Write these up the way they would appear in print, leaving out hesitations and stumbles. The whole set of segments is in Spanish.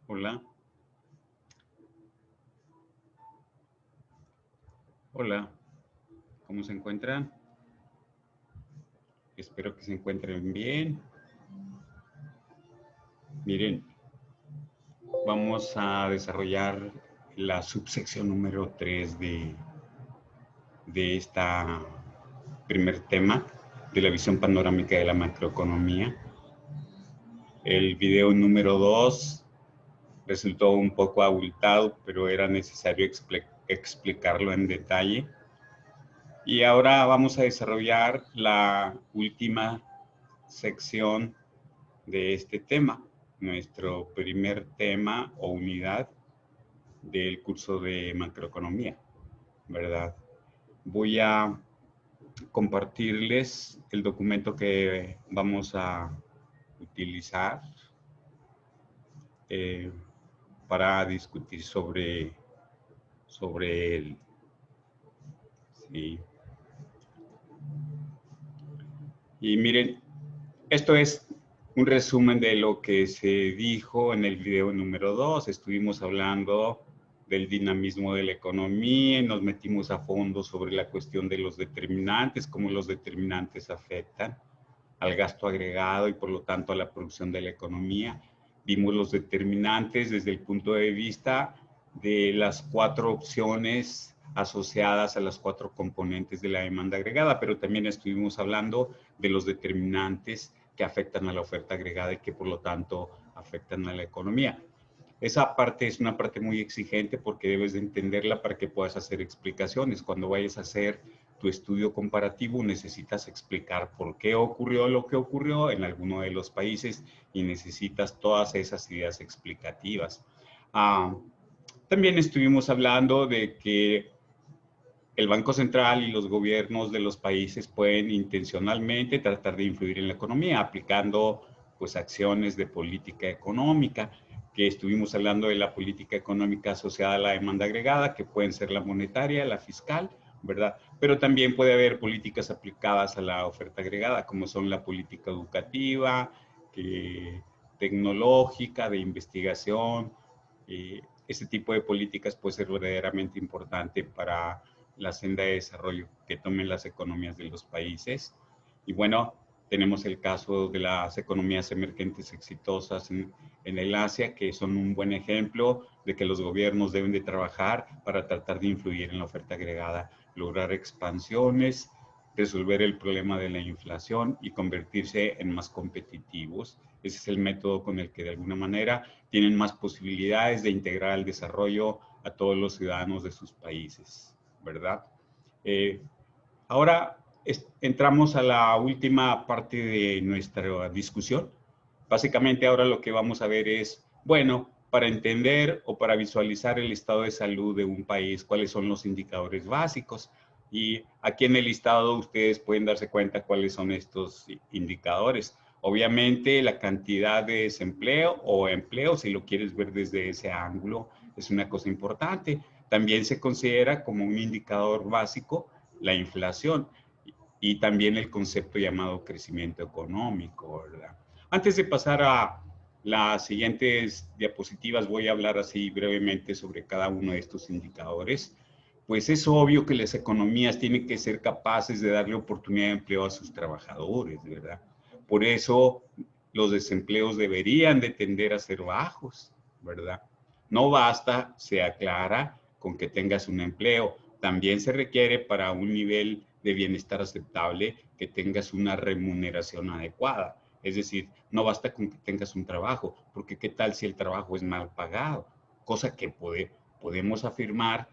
Hola, hola, ¿cómo se encuentran? Espero que se encuentren bien. Miren, vamos a desarrollar la subsección número 3 de esta primer tema de la visión panorámica de la macroeconomía. El video número 2 resultó un poco abultado, pero era necesario explicarlo en detalle. Y ahora vamos a desarrollar la última sección de este tema, nuestro primer tema o unidad del curso de macroeconomía, ¿verdad? Voy a compartirles el documento que vamos a utilizar eh, para discutir sobre él. ¿Sí? Y miren, esto es un resumen de lo que se dijo en el video número 2. Estuvimos hablando del dinamismo de la economía y nos metimos a fondo sobre la cuestión de los determinantes, cómo los determinantes afectan al gasto agregado y por lo tanto a la producción de la economía. Vimos los determinantes desde el punto de vista de las cuatro opciones asociadas a las cuatro componentes de la demanda agregada, pero también estuvimos hablando de los determinantes que afectan a la oferta agregada y que por lo tanto afectan a la economía. Esa parte es una parte muy exigente porque debes de entenderla para que puedas hacer explicaciones. Cuando vayas a hacer tu estudio comparativo necesitas explicar por qué ocurrió lo que ocurrió en alguno de los países y necesitas todas esas ideas explicativas. Ah, también estuvimos hablando de que el Banco Central y los gobiernos de los países pueden intencionalmente tratar de influir en la economía aplicando pues acciones de política económica, que estuvimos hablando de la política económica asociada a la demanda agregada, que pueden ser la monetaria, la fiscal, ¿verdad? Pero también puede haber políticas aplicadas a la oferta agregada, como son la política educativa, tecnológica, de investigación. Este tipo de políticas puede ser verdaderamente importante para la senda de desarrollo que tomen las economías de los países. Y bueno, tenemos el caso de las economías emergentes exitosas en el Asia, que son un buen ejemplo de que los gobiernos deben de trabajar para tratar de influir en la oferta agregada, lograr expansiones, resolver el problema de la inflación y convertirse en más competitivos. Ese es el método con el que de alguna manera tienen más posibilidades de integrar el desarrollo a todos los ciudadanos de sus países, ¿verdad? Eh, Ahora entramos a la última parte de nuestra discusión. Básicamente ahora lo que vamos a ver es, bueno, para entender o para visualizar el estado de salud de un país, cuáles son los indicadores básicos. Y aquí en el listado ustedes pueden darse cuenta cuáles son estos indicadores. Obviamente la cantidad de desempleo o empleo, si lo quieres ver desde ese ángulo, es una cosa importante. También se considera como un indicador básico la inflación y también el concepto llamado crecimiento económico, ¿verdad? Antes de pasar a las siguientes diapositivas, voy a hablar así brevemente sobre cada uno de estos indicadores. Pues es obvio que las economías tienen que ser capaces de darle oportunidad de empleo a sus trabajadores, ¿verdad? Por eso los desempleos deberían de tender a ser bajos, ¿verdad? No basta, se aclara, con que tengas un empleo. También se requiere para un nivel de bienestar aceptable que tengas una remuneración adecuada. Es decir, no basta con que tengas un trabajo, porque qué tal si el trabajo es mal pagado, cosa que podemos afirmar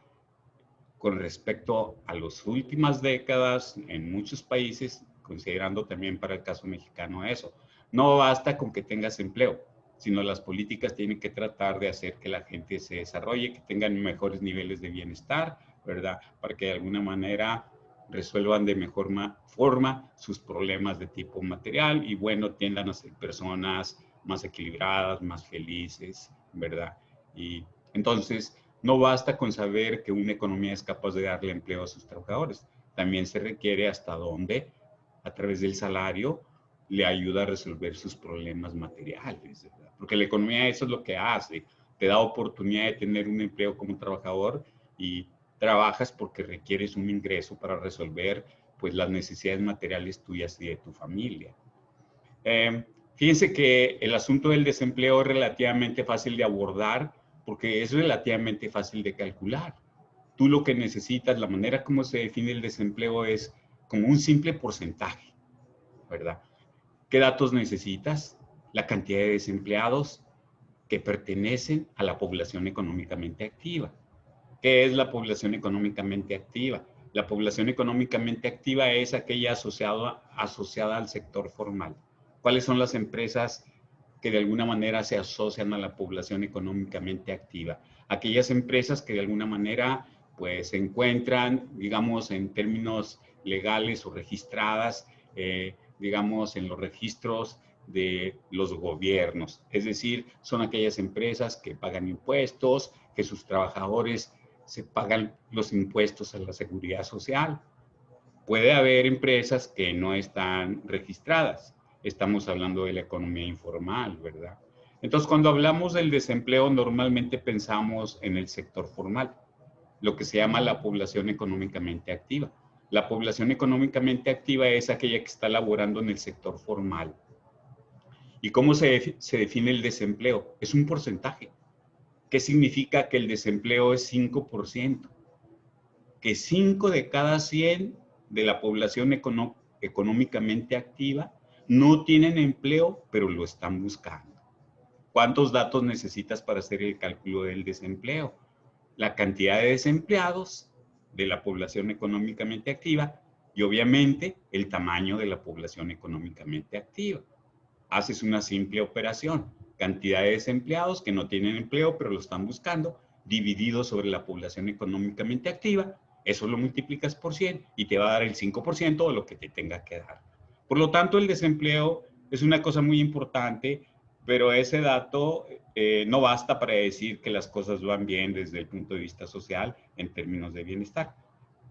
con respecto a las últimas décadas en muchos países, considerando también para el caso mexicano eso. No basta con que tengas empleo, sino las políticas tienen que tratar de hacer que la gente se desarrolle, que tengan mejores niveles de bienestar, ¿verdad? Para que de alguna manera resuelvan de mejor forma sus problemas de tipo material y bueno, tiendan a ser personas más equilibradas, más felices, ¿verdad? Y entonces, no basta con saber que una economía es capaz de darle empleo a sus trabajadores. También se requiere hasta dónde, a través del salario, le ayuda a resolver sus problemas materiales, ¿verdad? Porque la economía eso es lo que hace. te da oportunidad de tener un empleo como trabajador y trabajas porque requieres un ingreso para resolver pues las necesidades materiales tuyas y de tu familia. Fíjense que el asunto del desempleo es relativamente fácil de abordar porque es relativamente fácil de calcular. Tú lo que necesitas, la manera como se define el desempleo es como un simple porcentaje, ¿verdad? ¿Qué datos necesitas? La cantidad de desempleados que pertenecen a la población económicamente activa. ¿Qué es la población económicamente activa? La población económicamente activa es aquella asociada al sector formal. ¿Cuáles son las empresas que de alguna manera se asocian a la población económicamente activa? Aquellas empresas que de alguna manera pues se encuentran, digamos, en términos legales o registradas, digamos, en los registros de los gobiernos. Es decir, son aquellas empresas que pagan impuestos, que sus trabajadores se pagan los impuestos a la seguridad social. Puede haber empresas que no están registradas. Estamos hablando de la economía informal, ¿verdad? Entonces, cuando hablamos del desempleo, normalmente pensamos en el sector formal, lo que se llama la población económicamente activa. La población económicamente activa es aquella que está laborando en el sector formal. ¿Y cómo se define el desempleo? Es un porcentaje. ¿Qué significa que el desempleo es 5%? Que 5 de cada 100 de la población económicamente activa no tienen empleo, pero lo están buscando. ¿Cuántos datos necesitas para hacer el cálculo del desempleo? La cantidad de desempleados de la población económicamente activa y obviamente el tamaño de la población económicamente activa. Haces una simple operación, cantidad de desempleados que no tienen empleo pero lo están buscando, dividido sobre la población económicamente activa, eso lo multiplicas por 100 y te va a dar el 5% de lo que te tenga que dar. Por lo tanto, el desempleo es una cosa muy importante, pero ese dato no basta para decir que las cosas van bien desde el punto de vista social en términos de bienestar.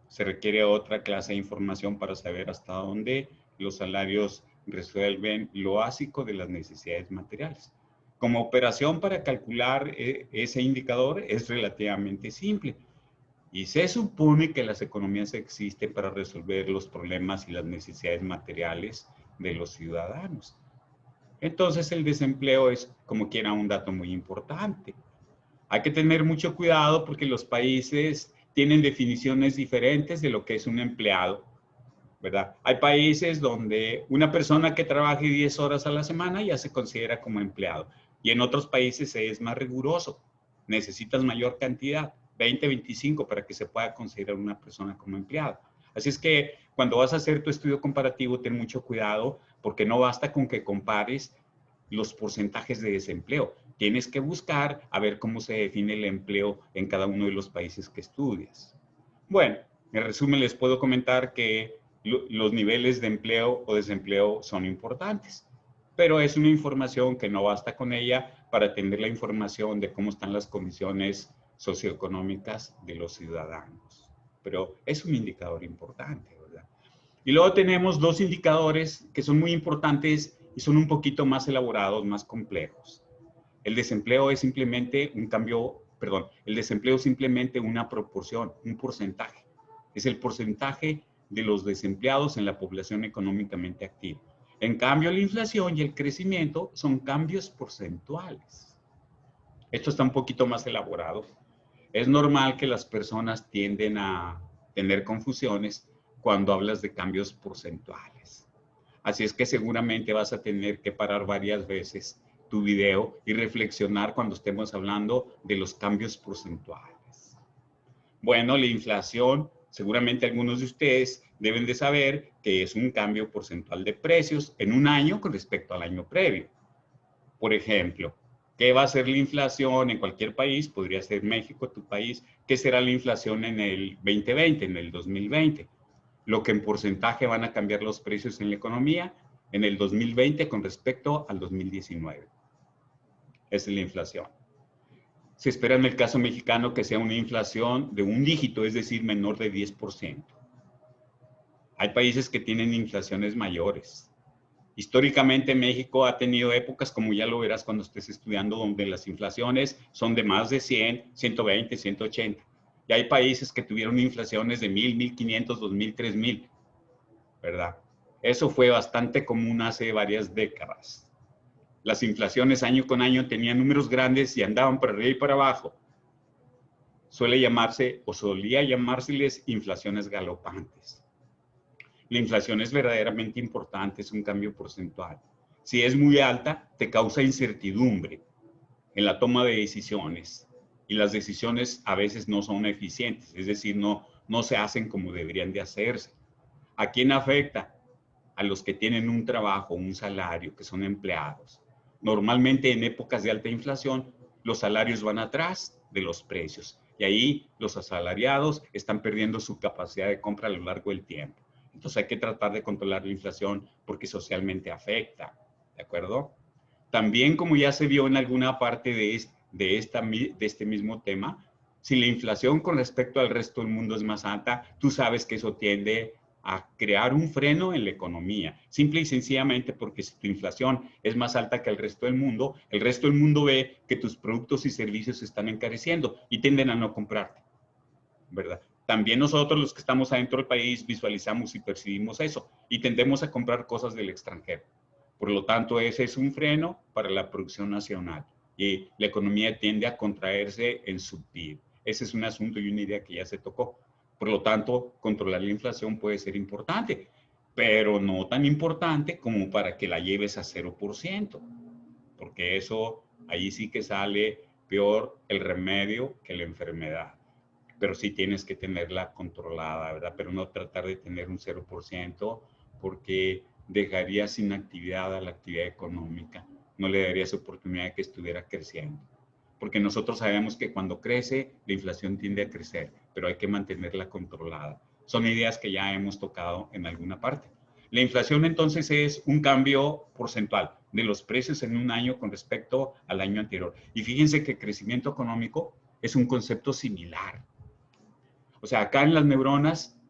Se requiere otra clase de información para saber hasta dónde los salarios resuelven lo básico de las necesidades materiales. Como operación para calcular ese indicador es relativamente simple y se supone que las economías existen para resolver los problemas y las necesidades materiales de los ciudadanos. Entonces el desempleo es, como quiera, un dato muy importante. Hay que tener mucho cuidado porque los países tienen definiciones diferentes de lo que es un empleado, ¿verdad? Hay países donde una persona que trabaje 10 horas a la semana ya se considera como empleado. Y en otros países es más riguroso. Necesitas mayor cantidad, 20, 25, para que se pueda considerar una persona como empleado. Así es que cuando vas a hacer tu estudio comparativo, ten mucho cuidado porque no basta con que compares los porcentajes de desempleo. Tienes que buscar a ver cómo se define el empleo en cada uno de los países que estudias. Bueno, en resumen les puedo comentar que los niveles de empleo o desempleo son importantes, pero es una información que no basta con ella para tener la información de cómo están las condiciones socioeconómicas de los ciudadanos. Pero es un indicador importante, ¿verdad? Y luego tenemos dos indicadores que son muy importantes y son un poquito más elaborados, más complejos. El desempleo es simplemente un cambio, perdón, el desempleo es simplemente una proporción, un porcentaje. Es el porcentaje de los desempleados en la población económicamente activa. En cambio, la inflación y el crecimiento son cambios porcentuales. Esto está un poquito más elaborado. Es normal que las personas tienden a tener confusiones cuando hablas de cambios porcentuales. Así es que seguramente vas a tener que parar varias veces tu video y reflexionar cuando estemos hablando de los cambios porcentuales. Bueno, la inflación, seguramente algunos de ustedes deben de saber que es un cambio porcentual de precios en un año con respecto al año previo. Por ejemplo, ¿qué va a ser la inflación en cualquier país? Podría ser México, tu país. ¿Qué será la inflación en el 2020, en el 2020? Lo que en porcentaje van a cambiar los precios en la economía en el 2020 con respecto al 2019. Esa es la inflación. Se espera en el caso mexicano que sea una inflación de un dígito, es decir, menor de 10%. Hay países que tienen inflaciones mayores. Históricamente México ha tenido épocas, como ya lo verás cuando estés estudiando, donde las inflaciones son de más de 100, 120, 180. Y hay países que tuvieron inflaciones de 1000, 1500, 2000, 3000, ¿verdad? Eso fue bastante común hace varias décadas. Las inflaciones año con año tenían números grandes y andaban para arriba y para abajo. Suele llamarse o solía llamárseles inflaciones galopantes. La inflación es verdaderamente importante, es un cambio porcentual. Si es muy alta, te causa incertidumbre en la toma de decisiones y las decisiones a veces no son eficientes, es decir, no se hacen como deberían de hacerse. ¿A quién afecta? A los que tienen un trabajo, un salario, que son empleados. Normalmente en épocas de alta inflación, los salarios van atrás de los precios y ahí los asalariados están perdiendo su capacidad de compra a lo largo del tiempo. Entonces hay que tratar de controlar la inflación porque socialmente afecta, ¿de acuerdo? También, como ya se vio en alguna parte de este mismo tema, si la inflación con respecto al resto del mundo es más alta, tú sabes que eso tiende a crear un freno en la economía, simple y sencillamente porque si tu inflación es más alta que el resto del mundo ve que tus productos y servicios se están encareciendo y tienden a no comprarte, ¿verdad? También nosotros los que estamos adentro del país visualizamos y percibimos eso y tendemos a comprar cosas del extranjero. Por lo tanto, ese es un freno para la producción nacional y la economía tiende a contraerse en su PIB. Ese es un asunto y una idea que ya se tocó. Por lo tanto, controlar la inflación puede ser importante, pero no tan importante como para que la lleves a 0%, porque eso, ahí sí que sale peor el remedio que la enfermedad. Pero sí tienes que tenerla controlada, ¿verdad? Pero no tratar de tener un 0%, porque dejaría sin actividad a la actividad económica, no le darías oportunidad de que estuviera creciendo. Porque nosotros sabemos que cuando crece, la inflación tiende a crecer, pero hay que mantenerla controlada. Son ideas que ya hemos tocado en alguna parte. La inflación entonces es un cambio porcentual de los precios en un año con respecto al año anterior. Y fíjense que crecimiento económico es un concepto similar. O sea, acá en las neuronas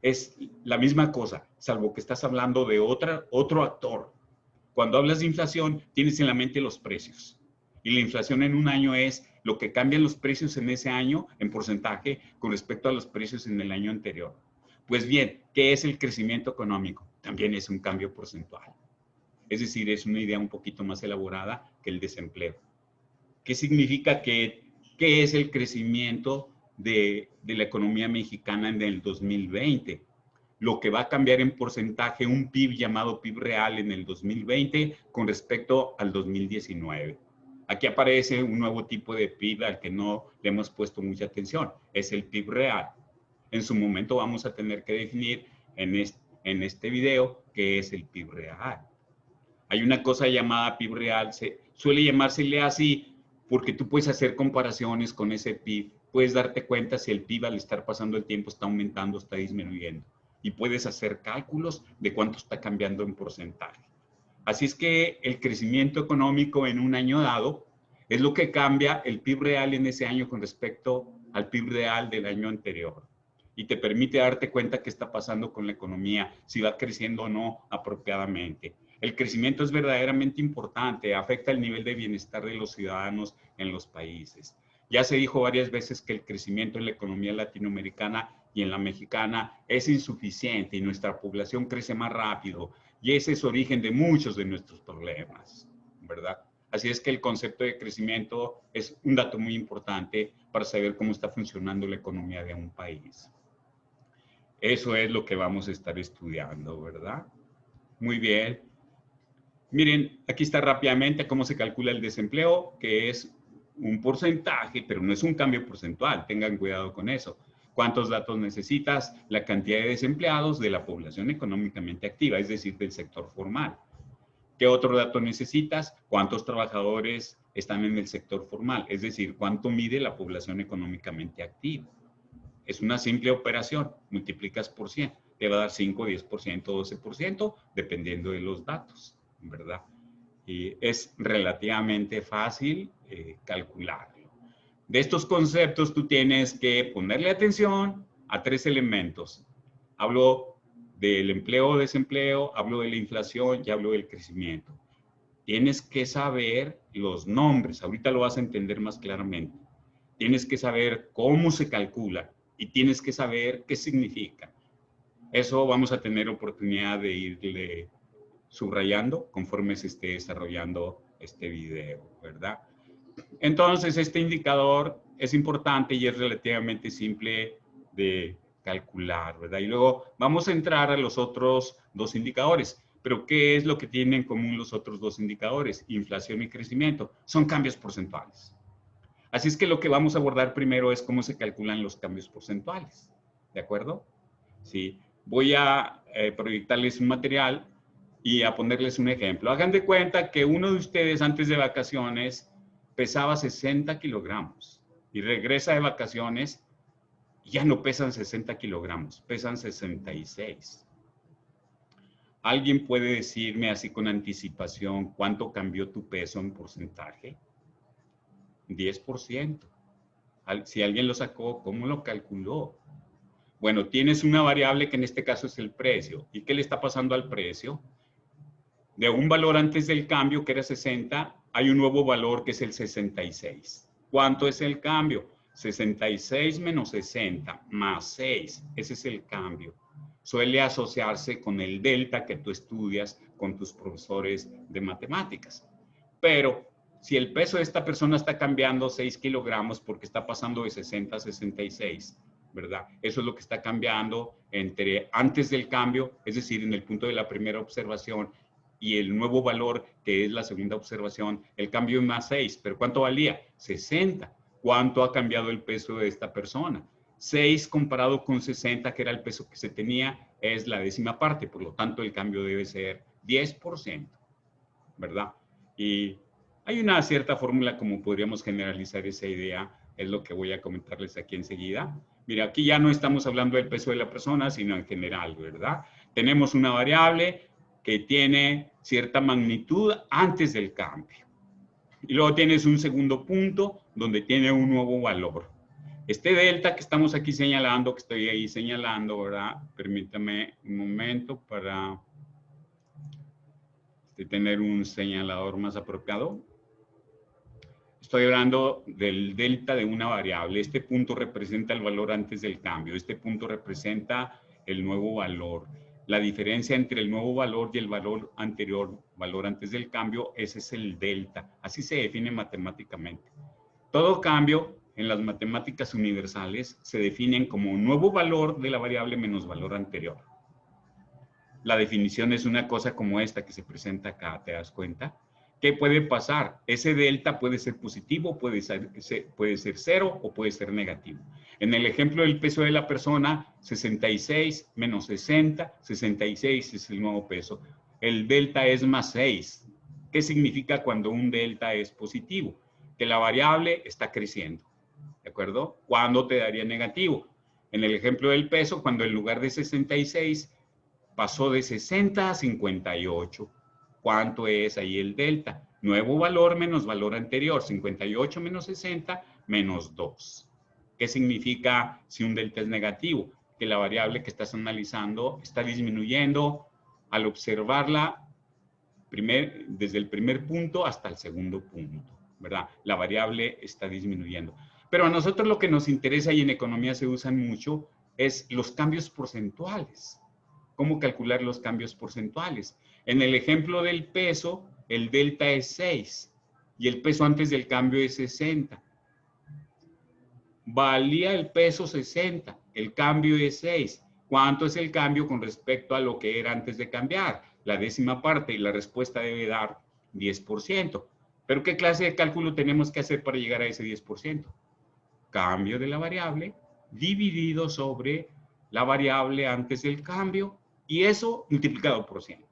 es la misma cosa, salvo que estás hablando de otro actor. Cuando hablas de inflación, tienes en la mente los precios. Y la inflación en un año es lo que cambian los precios en ese año en porcentaje con respecto a los precios en el año anterior. Pues bien, ¿qué es el crecimiento económico? También es un cambio porcentual. Es decir, es una idea un poquito más elaborada que el desempleo. ¿Qué significa qué es el crecimiento de la economía mexicana en el 2020? Lo que va a cambiar en porcentaje un PIB llamado PIB real en el 2020 con respecto al 2019. Aquí aparece un nuevo tipo de PIB al que no le hemos puesto mucha atención, es el PIB real. En su momento vamos a tener que definir en este video qué es el PIB real. Hay una cosa llamada PIB real, suele llamársele así porque tú puedes hacer comparaciones con ese PIB, puedes darte cuenta si el PIB al estar pasando el tiempo está aumentando o está disminuyendo y puedes hacer cálculos de cuánto está cambiando en porcentaje. Así es que el crecimiento económico en un año dado es lo que cambia el PIB real en ese año con respecto al PIB real del año anterior y te permite darte cuenta qué está pasando con la economía, si va creciendo o no apropiadamente. El crecimiento es verdaderamente importante, afecta el nivel de bienestar de los ciudadanos en los países. Ya se dijo varias veces que el crecimiento en la economía latinoamericana y en la mexicana es insuficiente y nuestra población crece más rápido y ese es origen de muchos de nuestros problemas, ¿verdad? Así es que el concepto de crecimiento es un dato muy importante para saber cómo está funcionando la economía de un país. Eso es lo que vamos a estar estudiando, ¿verdad? Muy bien. Miren, aquí está rápidamente cómo se calcula el desempleo, que es un porcentaje, pero no es un cambio porcentual, tengan cuidado con eso. ¿Cuántos datos necesitas? La cantidad de desempleados de la población económicamente activa, es decir, del sector formal. ¿Qué otro dato necesitas? ¿Cuántos trabajadores están en el sector formal? Es decir, ¿cuánto mide la población económicamente activa? Es una simple operación, multiplicas por 100, te va a dar 5, 10%, 12%, dependiendo de los datos, ¿verdad? Y es relativamente fácil calcularlo. De estos conceptos tú tienes que ponerle atención a 3 elementos. Hablo del empleo o desempleo, hablo de la inflación y hablo del crecimiento. Tienes que saber los nombres, ahorita lo vas a entender más claramente. Tienes que saber cómo se calcula y tienes que saber qué significa. Eso vamos a tener oportunidad de irle subrayando conforme se esté desarrollando este video, ¿verdad? Entonces, este indicador es importante y es relativamente simple de calcular, ¿verdad? Y luego vamos a entrar a los otros dos indicadores. Pero, ¿qué es lo que tienen en común los otros dos indicadores? Inflación y crecimiento. Son cambios porcentuales. Así es que lo que vamos a abordar primero es cómo se calculan los cambios porcentuales. ¿De acuerdo? Sí. Voy a proyectarles un material y a ponerles un ejemplo. Hagan de cuenta que uno de ustedes antes de vacaciones pesaba 60 kilogramos y regresa de vacaciones y ya no pesan 60 kilogramos, pesan 66. ¿Alguien puede decirme así con anticipación cuánto cambió tu peso en porcentaje? 10%. Si alguien lo sacó, ¿cómo lo calculó? Bueno, tienes una variable que en este caso es el precio. ¿Y qué le está pasando al precio? De un valor antes del cambio que era 60, hay un nuevo valor que es el 66. ¿Cuánto es el cambio? 66 menos 60 más 6. Ese es el cambio. Suele asociarse con el delta que tú estudias con tus profesores de matemáticas. Pero si el peso de esta persona está cambiando 6 kilogramos porque está pasando de 60 a 66, ¿verdad? Eso es lo que está cambiando entre antes del cambio, es decir, en el punto de la primera observación, y el nuevo valor, que es la segunda observación, el cambio es más 6. ¿Pero cuánto valía? 60. ¿Cuánto ha cambiado el peso de esta persona? 6 comparado con 60, que era el peso que se tenía, es la décima parte. Por lo tanto, el cambio debe ser 10%, ¿verdad? Y hay una cierta fórmula como podríamos generalizar esa idea, es lo que voy a comentarles aquí enseguida. Mira, aquí ya no estamos hablando del peso de la persona, sino en general, ¿verdad? Tenemos una variable que tiene cierta magnitud antes del cambio. Y luego tienes un segundo punto donde tiene un nuevo valor. Este delta que estamos aquí señalando, que estoy ahí señalando, ¿verdad? Permítame un momento para tener un señalador más apropiado. Estoy hablando del delta de una variable. Este punto representa el valor antes del cambio. Este punto representa el nuevo valor. La diferencia entre el nuevo valor y el valor anterior, valor antes del cambio, ese es el delta. Así se define matemáticamente. Todo cambio en las matemáticas universales se definen como un nuevo valor de la variable menos valor anterior. La definición es una cosa como esta que se presenta acá, ¿te das cuenta? ¿Qué puede pasar? Ese delta puede ser positivo, puede ser cero o puede ser negativo. En el ejemplo del peso de la persona, 66 menos 60, 66 es el nuevo peso. El delta es más 6. ¿Qué significa cuando un delta es positivo? Que la variable está creciendo, ¿de acuerdo? ¿Cuándo te daría negativo? En el ejemplo del peso, cuando en lugar de 66 pasó de 60 a 58. ¿Cuánto es ahí el delta? Nuevo valor menos valor anterior. 58 menos 60 menos 2. ¿Qué significa si un delta es negativo? Que la variable que estás analizando está disminuyendo al observarla desde el primer punto hasta el segundo punto, ¿verdad? La variable está disminuyendo. Pero a nosotros lo que nos interesa y en economía se usan mucho es los cambios porcentuales. ¿Cómo calcular los cambios porcentuales? En el ejemplo del peso, el delta es 6 y el peso antes del cambio es 60. Valía el peso 60, el cambio es 6. ¿Cuánto es el cambio con respecto a lo que era antes de cambiar? La décima parte, y la respuesta debe dar 10%. ¿Pero qué clase de cálculo tenemos que hacer para llegar a ese 10%? Cambio de la variable dividido sobre la variable antes del cambio y eso multiplicado por 100.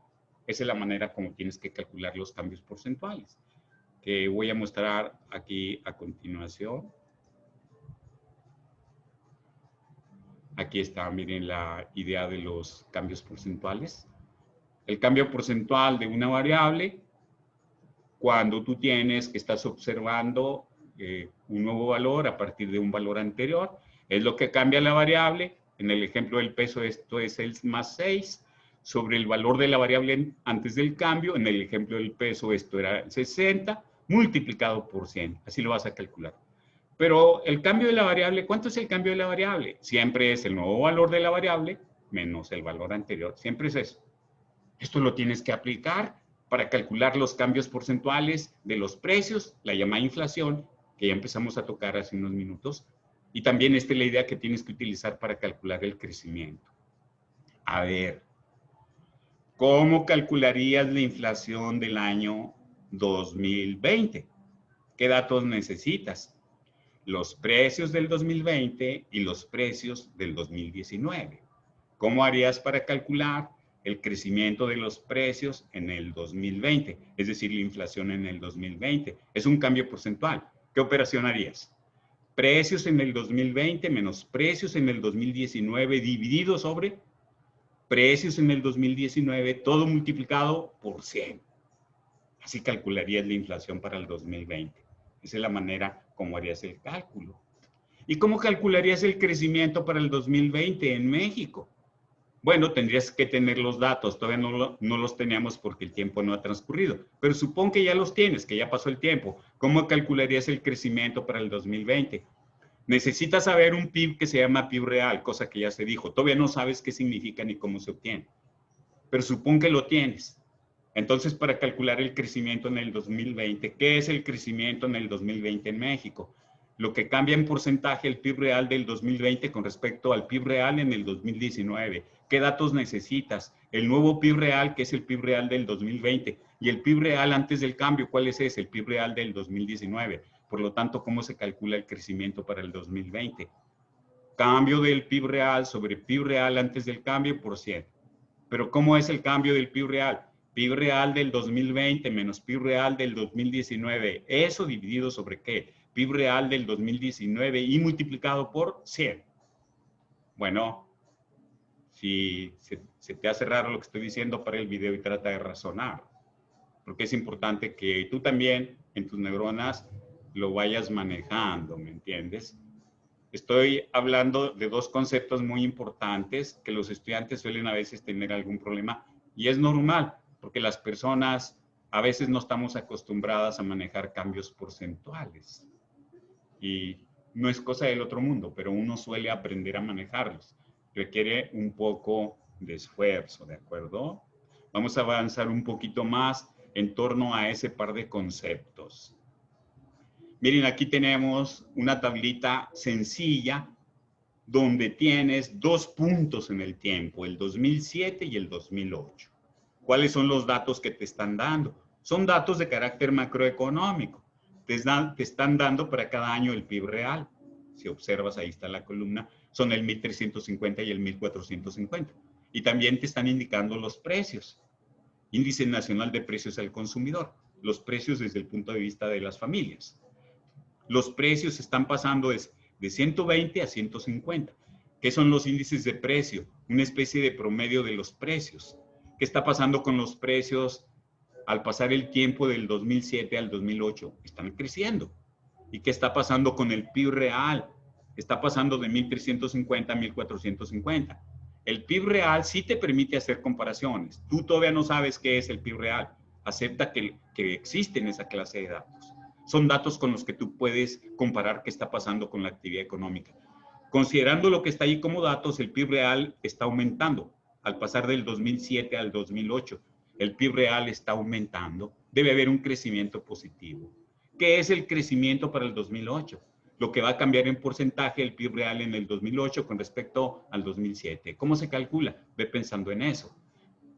Esa es la manera como tienes que calcular los cambios porcentuales, que voy a mostrar aquí a continuación. Aquí está, miren la idea de los cambios porcentuales. El cambio porcentual de una variable, cuando tú estás observando un nuevo valor a partir de un valor anterior, es lo que cambia la variable En el ejemplo del peso esto es el más 6 sobre el valor de la variable antes del cambio. En el ejemplo del peso esto era 60 multiplicado por 100. Así lo vas a calcular. Pero el cambio de la variable, ¿cuánto es el cambio de la variable? Siempre es el nuevo valor de la variable menos el valor anterior. Siempre es eso. Esto lo tienes que aplicar para calcular los cambios porcentuales de los precios, la llamada inflación, que ya empezamos a tocar hace unos minutos. Y también esta es la idea que tienes que utilizar para calcular el crecimiento. A ver, ¿cómo calcularías la inflación del año 2020? ¿Qué datos necesitas? Los precios del 2020 y los precios del 2019. ¿Cómo harías para calcular el crecimiento de los precios en el 2020? Es decir, la inflación en el 2020. Es un cambio porcentual. ¿Qué operación harías? Precios en el 2020 menos precios en el 2019 dividido sobre precios en el 2019, todo multiplicado por 100. Así calcularías la inflación para el 2020. Esa es la manera como harías el cálculo. ¿Y cómo calcularías el crecimiento para el 2020 en México? Bueno, tendrías que tener los datos. Todavía no los teníamos porque el tiempo no ha transcurrido. Pero supón que ya los tienes, que ya pasó el tiempo. ¿Cómo calcularías el crecimiento para el 2020? Necesitas saber un PIB que se llama PIB real, cosa que ya se dijo. Todavía no sabes qué significa ni cómo se obtiene. Pero supón que lo tienes. Entonces, para calcular el crecimiento en el 2020, ¿qué es el crecimiento en el 2020 en México? Lo que cambia en porcentaje el PIB real del 2020 con respecto al PIB real en el 2019. ¿Qué datos necesitas? El nuevo PIB real, que es el PIB real del 2020, y el PIB real antes del cambio, ¿cuál es ese? El PIB real del 2019. Por lo tanto, ¿cómo se calcula el crecimiento para el 2020? Cambio del PIB real sobre PIB real antes del cambio por 100. Pero ¿cómo es el cambio del PIB real? PIB real del 2020 menos PIB real del 2019. ¿Eso dividido sobre qué? PIB real del 2019 y multiplicado por 100. Bueno, si se te hace raro lo que estoy diciendo, para el video y trata de razonar. Porque es importante que tú también en tus neuronas lo vayas manejando, ¿me entiendes? Estoy hablando de dos conceptos muy importantes que los estudiantes suelen a veces tener algún problema y es normal porque las personas a veces no estamos acostumbradas a manejar cambios porcentuales y no es cosa del otro mundo, pero uno suele aprender a manejarlos. Requiere un poco de esfuerzo, ¿de acuerdo? Vamos a avanzar un poquito más en torno a ese par de conceptos. Miren, aquí tenemos una tablita sencilla donde tienes dos puntos en el tiempo, el 2007 y el 2008. ¿Cuáles son los datos que te están dando? Son datos de carácter macroeconómico. Te están dando para cada año el PIB real. Si observas, ahí está la columna, son el 1350 y el 1450. Y también te están indicando los precios. Índice Nacional de Precios al Consumidor. Los precios desde el punto de vista de las familias. Los precios están pasando de 120 a 150. ¿Qué son los índices de precio? Una especie de promedio de los precios. ¿Qué está pasando con los precios al pasar el tiempo del 2007 al 2008? Están creciendo. ¿Y qué está pasando con el PIB real? Está pasando de 1350 a 1450. El PIB real sí te permite hacer comparaciones. Tú todavía no sabes qué es el PIB real. Acepta que existen esa clase de datos. Son datos con los que tú puedes comparar qué está pasando con la actividad económica. Considerando lo que está ahí como datos, el PIB real está aumentando. Al pasar del 2007 al 2008, el PIB real está aumentando. Debe haber un crecimiento positivo. ¿Qué es el crecimiento para el 2008? Lo que va a cambiar en porcentaje el PIB real en el 2008 con respecto al 2007. ¿Cómo se calcula? Ve pensando en eso.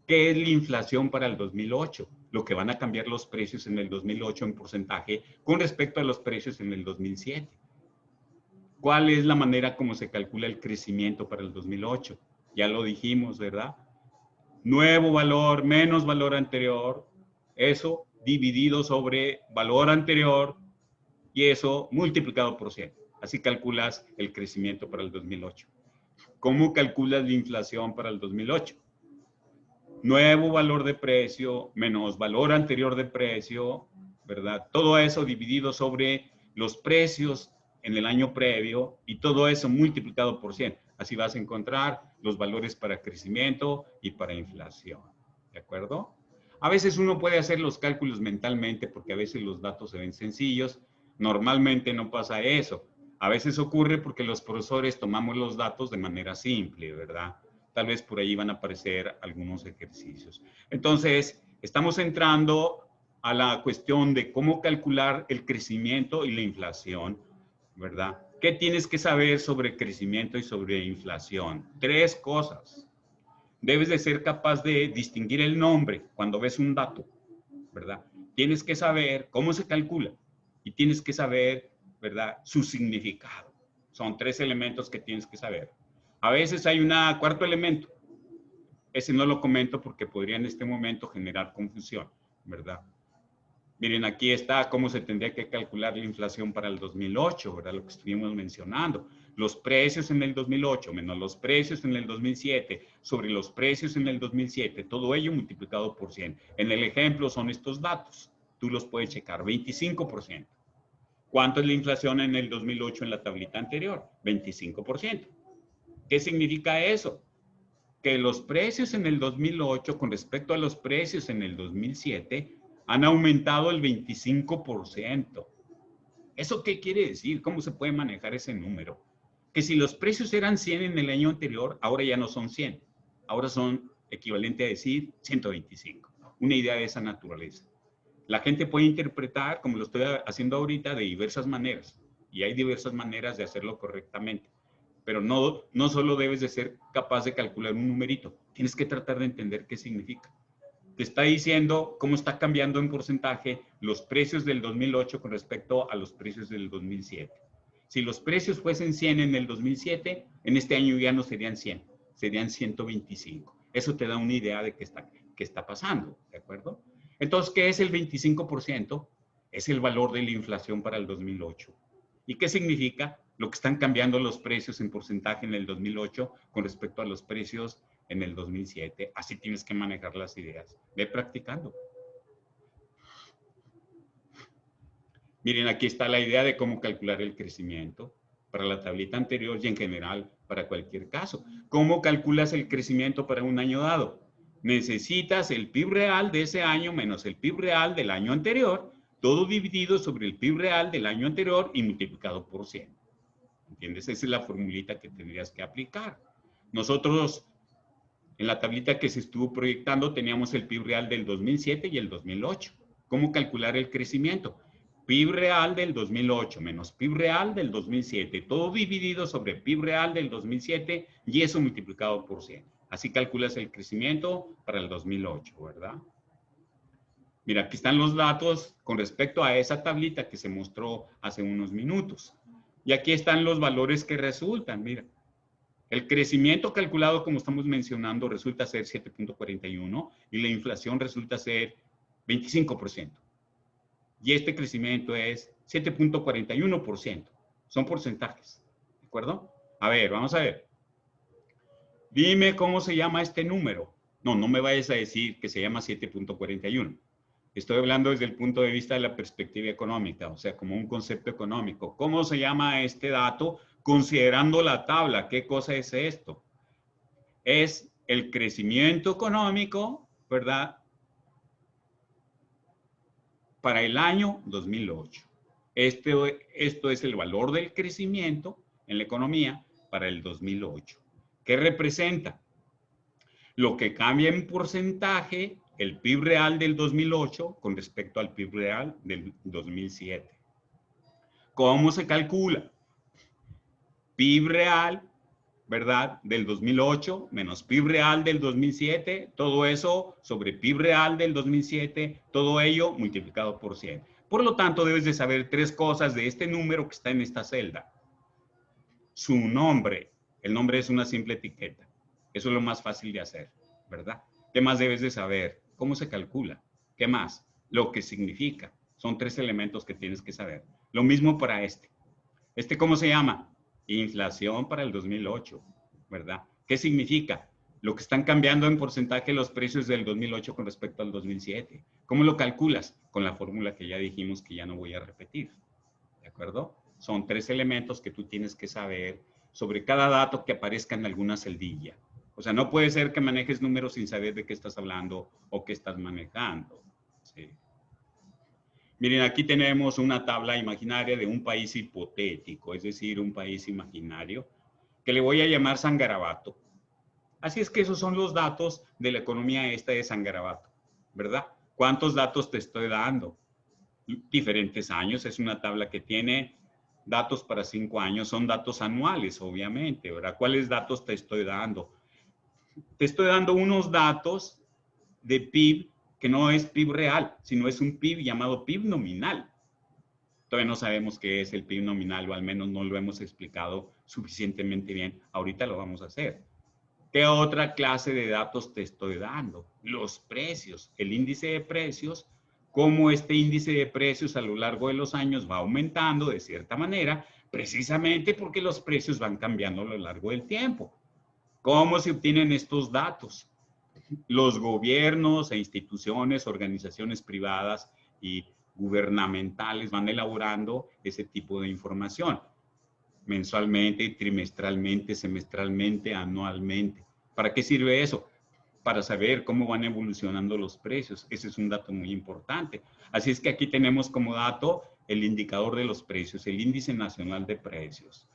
¿Qué es la inflación para el 2008? Lo que van a cambiar los precios en el 2008 en porcentaje con respecto a los precios en el 2007. ¿Cuál es la manera como se calcula el crecimiento para el 2008? Ya lo dijimos, ¿verdad? Nuevo valor menos valor anterior, eso dividido sobre valor anterior y eso multiplicado por 100. Así calculas el crecimiento para el 2008. ¿Cómo calculas la inflación para el 2008? Nuevo valor de precio menos valor anterior de precio, ¿verdad? Todo eso dividido sobre los precios en el año previo y todo eso multiplicado por 100. Así vas a encontrar los valores para crecimiento y para inflación. ¿De acuerdo? A veces uno puede hacer los cálculos mentalmente porque a veces los datos se ven sencillos. Normalmente no pasa eso. A veces ocurre porque los profesores tomamos los datos de manera simple, ¿verdad? Tal vez por ahí van a aparecer algunos ejercicios. Entonces, estamos entrando a la cuestión de cómo calcular el crecimiento y la inflación, ¿verdad? ¿Qué tienes que saber sobre crecimiento y sobre inflación? 3 cosas. Debes de ser capaz de distinguir el nombre cuando ves un dato, ¿verdad? Tienes que saber cómo se calcula y tienes que saber, ¿verdad?, su significado. Son 3 elementos que tienes que saber. A veces hay un cuarto elemento. Ese no lo comento porque podría en este momento generar confusión, ¿verdad? Miren, aquí está cómo se tendría que calcular la inflación para el 2008, ¿verdad? Lo que estuvimos mencionando. Los precios en el 2008 menos los precios en el 2007 sobre los precios en el 2007, todo ello multiplicado por 100. En el ejemplo son estos datos. Tú los puedes checar, 25%. ¿Cuánto es la inflación en el 2008 en la tablita anterior? 25%. ¿Qué significa eso? Que los precios en el 2008 con respecto a los precios en el 2007 han aumentado el 25%. ¿Eso qué quiere decir? ¿Cómo se puede manejar ese número? Que si los precios eran 100 en el año anterior, ahora ya no son 100. Ahora son equivalente a decir 125. Una idea de esa naturaleza. La gente puede interpretar, como lo estoy haciendo ahorita, de diversas maneras. Y hay diversas maneras de hacerlo correctamente. Pero no solo debes de ser capaz de calcular un numerito. Tienes que tratar de entender qué significa. Te está diciendo cómo está cambiando en porcentaje los precios del 2008 con respecto a los precios del 2007. Si los precios fuesen 100 en el 2007, en este año ya no serían 100, serían 125. Eso te da una idea de qué está pasando, ¿de acuerdo? Entonces, ¿qué es el 25%? Es el valor de la inflación para el 2008. ¿Y qué significa? Lo que están cambiando los precios en porcentaje en el 2008 con respecto a los precios en el 2007. Así tienes que manejar las ideas. Ve practicando. Miren, aquí está la idea de cómo calcular el crecimiento para la tablita anterior y en general para cualquier caso. ¿Cómo calculas el crecimiento para un año dado? Necesitas el PIB real de ese año menos el PIB real del año anterior, todo dividido sobre el PIB real del año anterior y multiplicado por 100. ¿Entiendes? Esa es la formulita que tendrías que aplicar. Nosotros, en la tablita que se estuvo proyectando, teníamos el PIB real del 2007 y el 2008. ¿Cómo calcular el crecimiento? PIB real del 2008 menos PIB real del 2007, todo dividido sobre PIB real del 2007 y eso multiplicado por 100. Así calculas el crecimiento para el 2008, ¿verdad? Mira, aquí están los datos con respecto a esa tablita que se mostró hace unos minutos. Y aquí están los valores que resultan, mira. El crecimiento calculado, como estamos mencionando, resulta ser 7.41 y la inflación resulta ser 25%. Y este crecimiento es 7.41%. Son porcentajes, ¿de acuerdo? A ver, vamos a ver. Dime cómo se llama este número. No, no me vayas a decir que se llama 7.41. Estoy hablando desde el punto de vista de la perspectiva económica, o sea, como un concepto económico. ¿Cómo se llama este dato? Considerando la tabla, ¿qué cosa es esto? Es el crecimiento económico, ¿verdad? Para el año 2008. Esto es el valor del crecimiento en la economía para el 2008. ¿Qué representa? Lo que cambia en porcentaje el PIB real del 2008 con respecto al PIB real del 2007. ¿Cómo se calcula? PIB real, ¿verdad? Del 2008 menos PIB real del 2007, todo eso sobre PIB real del 2007, todo ello multiplicado por 100. Por lo tanto, debes de saber 3 cosas de este número que está en esta celda. Su nombre. El nombre es una simple etiqueta. Eso es lo más fácil de hacer, ¿verdad? ¿Qué más debes de saber? ¿Cómo se calcula? ¿Qué más? Lo que significa. Son 3 elementos que tienes que saber. Lo mismo para este. ¿Cómo se llama? Inflación para el 2008, ¿verdad? ¿Qué significa? Lo que están cambiando en porcentaje los precios del 2008 con respecto al 2007. ¿Cómo lo calculas? Con la fórmula que ya dijimos que ya no voy a repetir, ¿de acuerdo? Son 3 elementos que tú tienes que saber sobre cada dato que aparezca en alguna celdilla. O sea, no puede ser que manejes números sin saber de qué estás hablando o qué estás manejando. ¿Sí? Miren, aquí tenemos una tabla imaginaria de un país hipotético, es decir, un país imaginario, que le voy a llamar San Garabato. Así es que esos son los datos de la economía esta de San Garabato, ¿verdad? ¿Cuántos datos te estoy dando? Diferentes años, es una tabla que tiene datos para 5 años, son datos anuales, obviamente, ¿verdad? ¿Cuáles datos te estoy dando? Te estoy dando unos datos de PIB que no es PIB real, sino es un PIB llamado PIB nominal. Todavía no sabemos qué es el PIB nominal, o al menos no lo hemos explicado suficientemente bien. Ahorita lo vamos a hacer. ¿Qué otra clase de datos te estoy dando? Los precios, el índice de precios, cómo este índice de precios a lo largo de los años va aumentando de cierta manera, precisamente porque los precios van cambiando a lo largo del tiempo. ¿Cómo se obtienen estos datos? Los gobiernos e instituciones, organizaciones privadas y gubernamentales van elaborando ese tipo de información mensualmente, trimestralmente, semestralmente, anualmente. ¿Para qué sirve eso? Para saber cómo van evolucionando los precios. Ese es un dato muy importante. Así es que aquí tenemos como dato el indicador de los precios, el índice nacional de precios.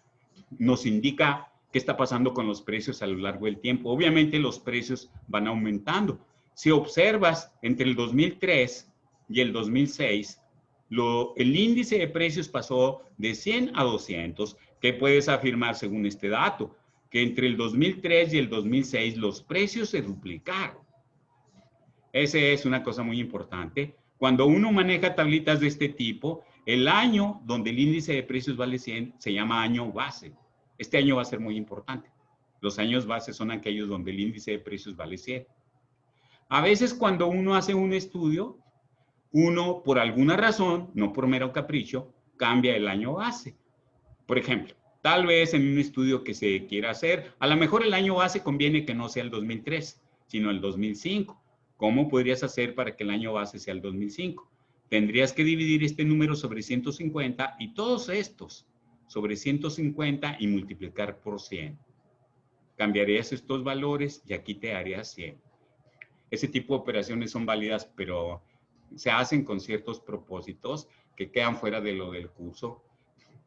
Nos indica qué está pasando con los precios a lo largo del tiempo. Obviamente los precios van aumentando. Si observas entre el 2003 y el 2006, el índice de precios pasó de 100 a 200. ¿Qué puedes afirmar según este dato? Que entre el 2003 y el 2006 los precios se duplicaron. Esa es una cosa muy importante. Cuando uno maneja tablitas de este tipo, el año donde el índice de precios vale 100 se llama año base. Este año va a ser muy importante. Los años base son aquellos donde el índice de precios vale 100. A veces cuando uno hace un estudio, uno por alguna razón, no por mero capricho, cambia el año base. Por ejemplo, tal vez en un estudio que se quiera hacer, a lo mejor el año base conviene que no sea el 2003, sino el 2005. ¿Cómo podrías hacer para que el año base sea el 2005? Tendrías que dividir este número sobre 150 y todos estos sobre 150 y multiplicar por 100. Cambiarías estos valores y aquí te harías 100. Ese tipo de operaciones son válidas, pero se hacen con ciertos propósitos que quedan fuera de lo del curso.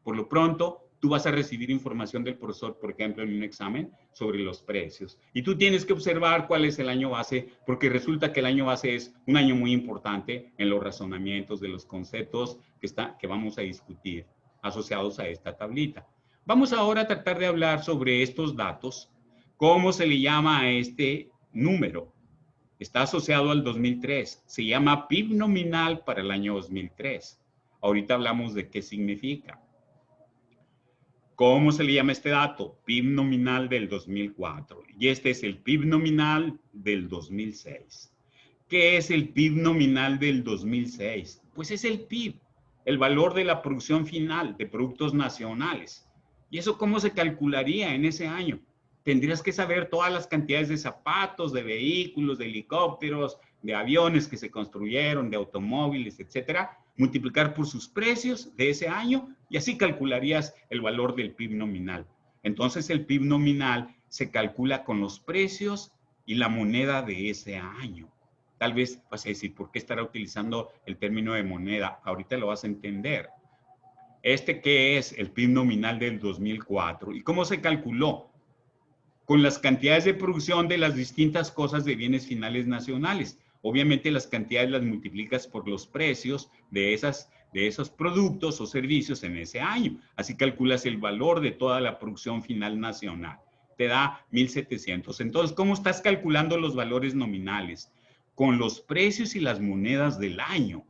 Por lo pronto, tú vas a recibir información del profesor, por ejemplo, en un examen sobre los precios. Y tú tienes que observar cuál es el año base, porque resulta que el año base es un año muy importante en los razonamientos de los conceptos que vamos a discutir asociados a esta tablita. Vamos ahora a tratar de hablar sobre estos datos. ¿Cómo se le llama a este número? Está asociado al 2003. Se llama PIB nominal para el año 2003. Ahorita hablamos de qué significa. ¿Cómo se le llama este dato? PIB nominal del 2004. Y este es el PIB nominal del 2006. ¿Qué es el PIB nominal del 2006? Pues es el PIB, el valor de la producción final de productos nacionales. ¿Y eso cómo se calcularía en ese año? Tendrías que saber todas las cantidades de zapatos, de vehículos, de helicópteros, de aviones que se construyeron, de automóviles, etcétera, multiplicar por sus precios de ese año y así calcularías el valor del PIB nominal. Entonces el PIB nominal se calcula con los precios y la moneda de ese año. Tal vez vas a decir, ¿por qué estará utilizando el término de moneda? Ahorita lo vas a entender. ¿Qué es el PIB nominal del 2004? ¿Y cómo se calculó? Con las cantidades de producción de las distintas cosas de bienes finales nacionales. Obviamente las cantidades las multiplicas por los precios de esos productos o servicios en ese año. Así calculas el valor de toda la producción final nacional. Te da 1.700. Entonces, ¿cómo estás calculando los valores nominales? Con los precios y las monedas del año.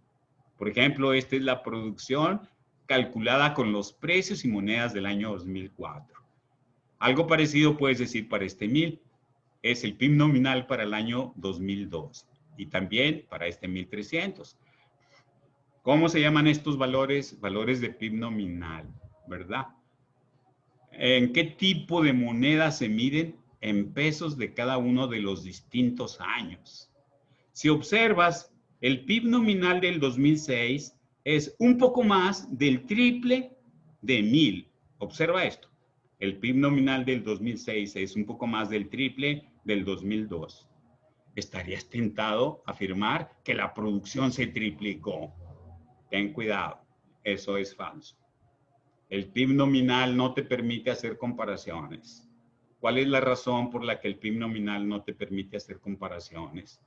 Por ejemplo, esta es la producción calculada con los precios y monedas del año 2004. Algo parecido puedes decir para este 1000. Es el PIB nominal para el año 2002 y también para este 1300. ¿Cómo se llaman estos valores? Valores de PIB nominal, ¿verdad? ¿En qué tipo de moneda se miden? En pesos de cada uno de los distintos años. Si observas, el PIB nominal del 2006 es un poco más del triple de 1000. Observa esto. El PIB nominal del 2006 es un poco más del triple del 2002. Estarías tentado a afirmar que la producción se triplicó. Ten cuidado, eso es falso. El PIB nominal no te permite hacer comparaciones. ¿Cuál es la razón por la que el PIB nominal no te permite hacer comparaciones?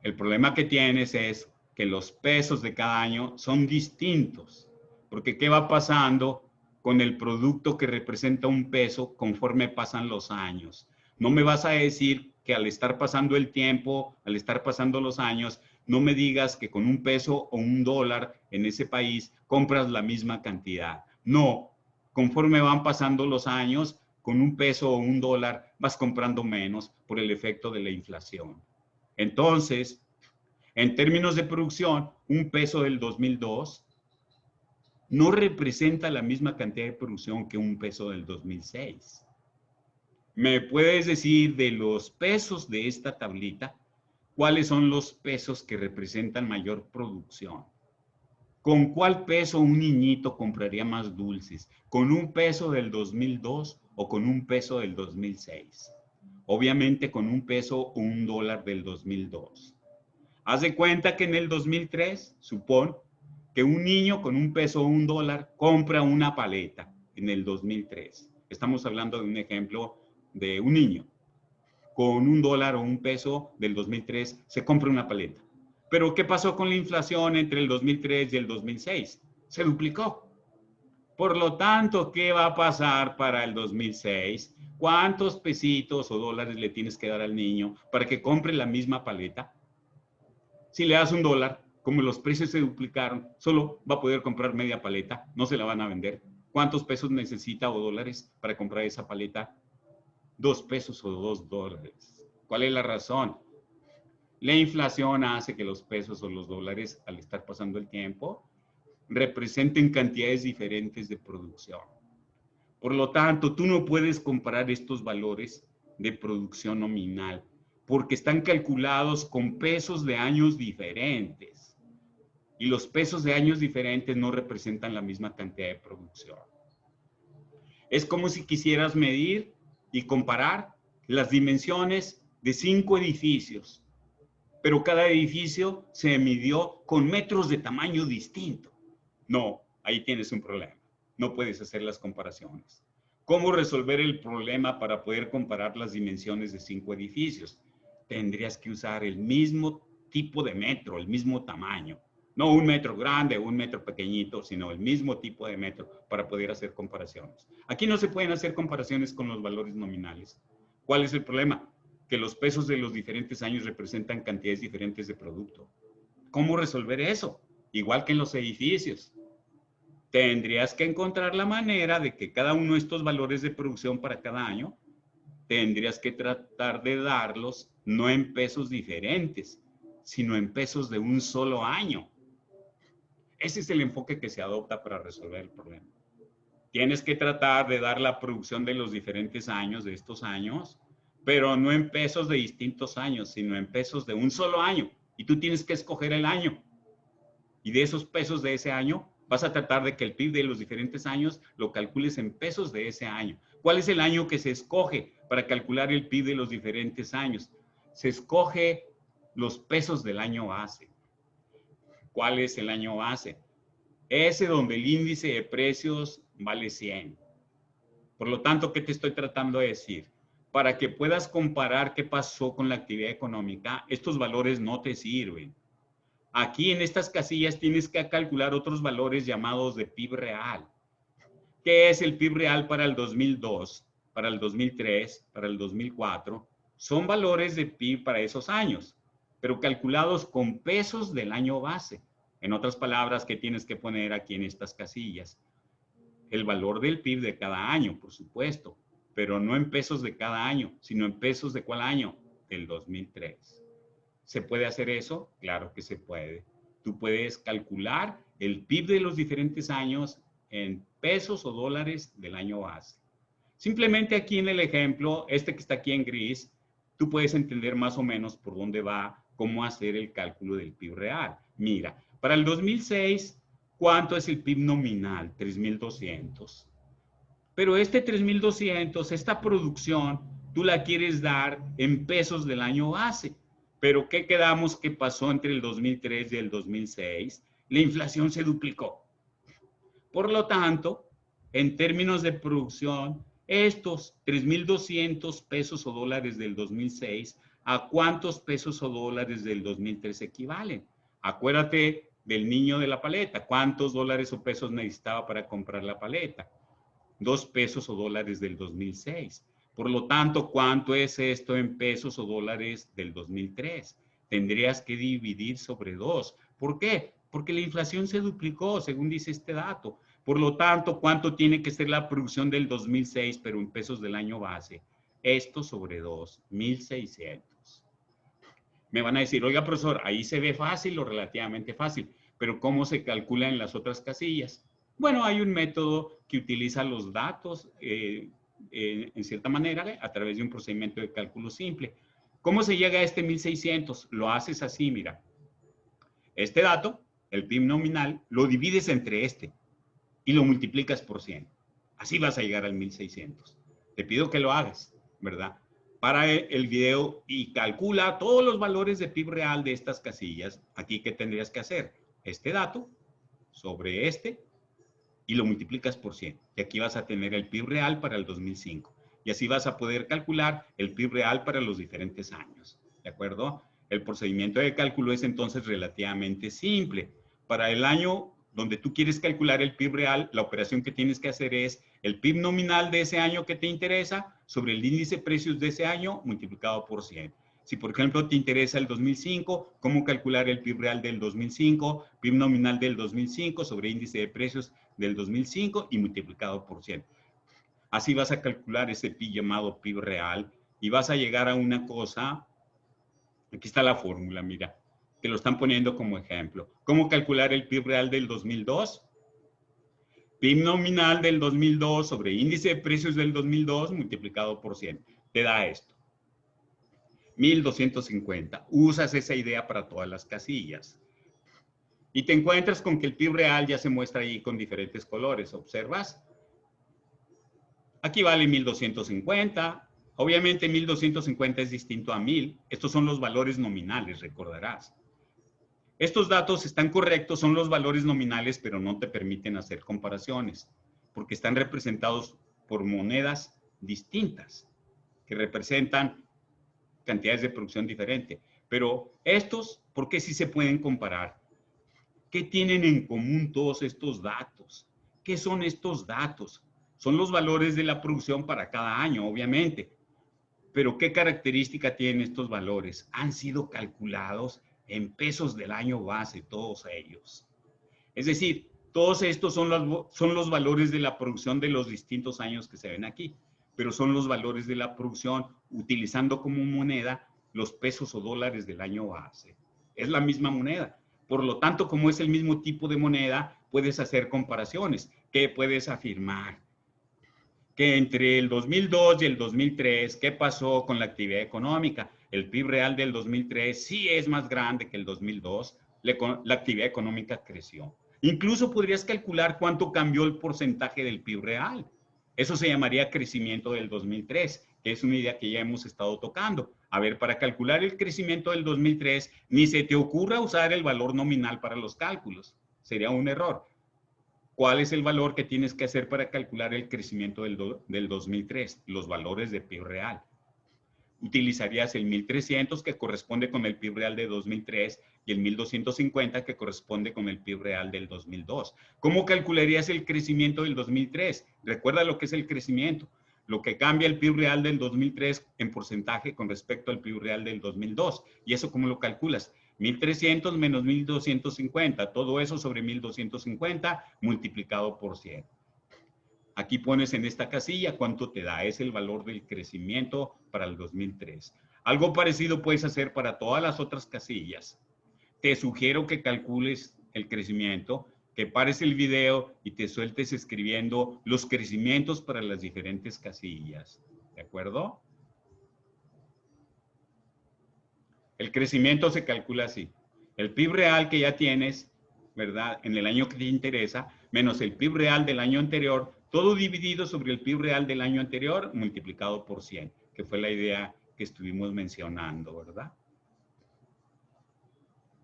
El problema que tienes es que los pesos de cada año son distintos. Porque ¿qué va pasando con el producto que representa un peso conforme pasan los años? No me vas a decir que al estar pasando el tiempo, al estar pasando los años, no me digas que con un peso o un dólar en ese país compras la misma cantidad. No, conforme van pasando los años, con un peso o un dólar vas comprando menos por el efecto de la inflación. Entonces, en términos de producción, un peso del 2002 no representa la misma cantidad de producción que un peso del 2006. ¿Me puedes decir de los pesos de esta tablita, cuáles son los pesos que representan mayor producción? ¿Con cuál peso un niñito compraría más dulces? ¿Con un peso del 2002 o con un peso del 2006? Obviamente con un peso o un dólar del 2002. Haz de cuenta que en el 2003, supón que un niño con un peso o un dólar compra una paleta en el 2003. Estamos hablando de un ejemplo de un niño. Con un dólar o un peso del 2003 se compra una paleta. Pero ¿qué pasó con la inflación entre el 2003 y el 2006? Se duplicó. Por lo tanto, ¿qué va a pasar para el 2006? ¿Cuántos pesitos o dólares le tienes que dar al niño para que compre la misma paleta? Si le das un dólar, como los precios se duplicaron, solo va a poder comprar media paleta, no se la van a vender. ¿Cuántos pesos necesita o dólares para comprar esa paleta? 2 pesos o 2 dólares. ¿Cuál es la razón? La inflación hace que los pesos o los dólares, al estar pasando el tiempo, representen cantidades diferentes de producción. Por lo tanto, tú no puedes comparar estos valores de producción nominal porque están calculados con pesos de años diferentes. Y los pesos de años diferentes no representan la misma cantidad de producción. Es como si quisieras medir y comparar las dimensiones de 5 edificios, pero cada edificio se midió con metros de tamaño distinto. No, ahí tienes un problema. No puedes hacer las comparaciones. ¿Cómo resolver el problema para poder comparar las dimensiones de 5 edificios? Tendrías que usar el mismo tipo de metro, el mismo tamaño. No un metro grande o un metro pequeñito, sino el mismo tipo de metro para poder hacer comparaciones. Aquí no se pueden hacer comparaciones con los valores nominales. ¿Cuál es el problema? Que los pesos de los diferentes años representan cantidades diferentes de producto. ¿Cómo resolver eso? Igual que en los edificios. Tendrías que encontrar la manera de que cada uno de estos valores de producción para cada año, tendrías que tratar de darlos no en pesos diferentes, sino en pesos de un solo año. Ese es el enfoque que se adopta para resolver el problema. Tienes que tratar de dar la producción de los diferentes años, de estos años, pero no en pesos de distintos años, sino en pesos de un solo año. Y tú tienes que escoger el año. Y de esos pesos de ese año, vas a tratar de que el PIB de los diferentes años lo calcules en pesos de ese año. ¿Cuál es el año que se escoge para calcular el PIB de los diferentes años? Se escoge los pesos del año base. ¿Cuál es el año base? Ese donde el índice de precios vale 100. Por lo tanto, ¿qué te estoy tratando de decir? Para que puedas comparar qué pasó con la actividad económica, estos valores no te sirven. Aquí en estas casillas tienes que calcular otros valores llamados de PIB real. ¿Qué es el PIB real para el 2002, para el 2003, para el 2004? Son valores de PIB para esos años, pero calculados con pesos del año base. En otras palabras, ¿qué tienes que poner aquí en estas casillas? El valor del PIB de cada año, por supuesto, pero no en pesos de cada año, sino en pesos de ¿cuál año? Del 2003. ¿Se puede hacer eso? Claro que se puede. Tú puedes calcular el PIB de los diferentes años en pesos o dólares del año base. Simplemente aquí en el ejemplo, este que está aquí en gris, tú puedes entender más o menos por dónde va, cómo hacer el cálculo del PIB real. Mira, para el 2006, ¿cuánto es el PIB nominal? 3.200. Pero este 3,200, esta producción, tú la quieres dar en pesos del año base. Pero ¿qué quedamos que pasó entre el 2003 y el 2006? La inflación se duplicó. Por lo tanto, en términos de producción, estos 3,200 pesos o dólares del 2006, ¿a cuántos pesos o dólares del 2003 equivalen? Acuérdate del niño de la paleta. ¿Cuántos dólares o pesos necesitaba para comprar la paleta? 2 pesos o dólares del 2006. Por lo tanto, ¿cuánto es esto en pesos o dólares del 2003? Tendrías que dividir sobre 2. ¿Por qué? Porque la inflación se duplicó, según dice este dato. Por lo tanto, ¿cuánto tiene que ser la producción del 2006, pero en pesos del año base? Esto sobre 2, 1,600. Me van a decir, oiga, profesor, ahí se ve fácil o relativamente fácil, pero ¿cómo se calcula en las otras casillas? Bueno, hay un método que utiliza los datos en cierta manera a través de un procedimiento de cálculo simple. ¿Cómo se llega a este 1,600? Lo haces así, mira. Este dato, el PIB nominal, lo divides entre este y lo multiplicas por 100. Así vas a llegar al 1,600. Te pido que lo hagas, ¿verdad? Para el video y calcula todos los valores de PIB real de estas casillas. Aquí, ¿qué tendrías que hacer? Este dato sobre este y lo multiplicas por 100. Y aquí vas a tener el PIB real para el 2005. Y así vas a poder calcular el PIB real para los diferentes años. ¿De acuerdo? El procedimiento de cálculo es entonces relativamente simple. Para el año donde tú quieres calcular el PIB real, la operación que tienes que hacer es el PIB nominal de ese año que te interesa sobre el índice de precios de ese año multiplicado por 100. Si, por ejemplo, te interesa el 2005, ¿cómo calcular el PIB real del 2005? PIB nominal del 2005 sobre índice de precios del 2005 y multiplicado por 100. Así vas a calcular ese PIB llamado PIB real y vas a llegar a una cosa. Aquí está la fórmula, mira. Te lo están poniendo como ejemplo. ¿Cómo calcular el PIB real del 2002? PIB nominal del 2002 sobre índice de precios del 2002 multiplicado por 100. Te da esto. 1,250. Usas esa idea para todas las casillas. Y te encuentras con que el PIB real ya se muestra ahí con diferentes colores. ¿Observas? Aquí vale 1,250. Obviamente 1,250 es distinto a 1,000. Estos son los valores nominales, recordarás. Estos datos están correctos, son los valores nominales, pero no te permiten hacer comparaciones, porque están representados por monedas distintas, que representan cantidades de producción diferentes. Pero estos, ¿por qué sí se pueden comparar? ¿Qué tienen en común todos estos datos? ¿Qué son estos datos? Son los valores de la producción para cada año, obviamente. Pero ¿qué característica tienen estos valores? Han sido calculados en pesos del año base, todos ellos. Es decir, todos estos son los valores de la producción de los distintos años que se ven aquí, pero son los valores de la producción utilizando como moneda los pesos o dólares del año base. Es la misma moneda. Por lo tanto, como es el mismo tipo de moneda, puedes hacer comparaciones. ¿Qué puedes afirmar? Que entre el 2002 y el 2003, ¿qué pasó con la actividad económica? El PIB real del 2003 sí es más grande que el 2002, la actividad económica creció. Incluso podrías calcular cuánto cambió el porcentaje del PIB real. Eso se llamaría crecimiento del 2003, que es una idea que ya hemos estado tocando. A ver, para calcular el crecimiento del 2003, ni se te ocurra usar el valor nominal para los cálculos. Sería un error. ¿Cuál es el valor que tienes que hacer para calcular el crecimiento del 2003? Los valores de PIB real. Utilizarías el 1,300 que corresponde con el PIB real de 2003 y el 1,250 que corresponde con el PIB real del 2002. ¿Cómo calcularías el crecimiento del 2003? Recuerda lo que es el crecimiento. Lo que cambia el PIB real del 2003 en porcentaje con respecto al PIB real del 2002. ¿Y eso cómo lo calculas? 1,300 menos 1,250, todo eso sobre 1,250 multiplicado por 100. Aquí pones en esta casilla cuánto te da, es el valor del crecimiento para el 2003. Algo parecido puedes hacer para todas las otras casillas. Te sugiero que calcules el crecimiento, que pares el video y te sueltes escribiendo los crecimientos para las diferentes casillas. ¿De acuerdo? El crecimiento se calcula así. El PIB real que ya tienes, ¿verdad? En el año que te interesa, menos el PIB real del año anterior, Todo dividido sobre el PIB real del año anterior multiplicado por 100, que fue la idea que estuvimos mencionando, ¿verdad?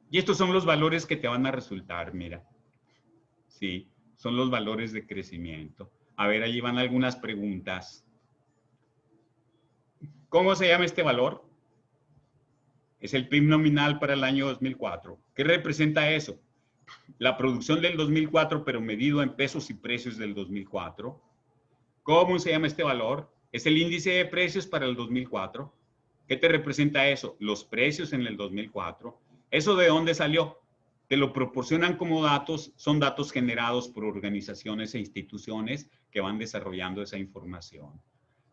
Y estos son los valores que te van a resultar, mira. Sí, son los valores de crecimiento. A ver, allí van algunas preguntas. ¿Cómo se llama este valor? Es el PIB nominal para el año 2004. ¿Qué representa eso? La producción del 2004, pero medido en pesos y precios del 2004. ¿Cómo se llama este valor? Es el índice de precios para el 2004. ¿Qué te representa eso? Los precios en el 2004. ¿Eso de dónde salió? Te lo proporcionan como datos, son datos generados por organizaciones e instituciones que van desarrollando esa información.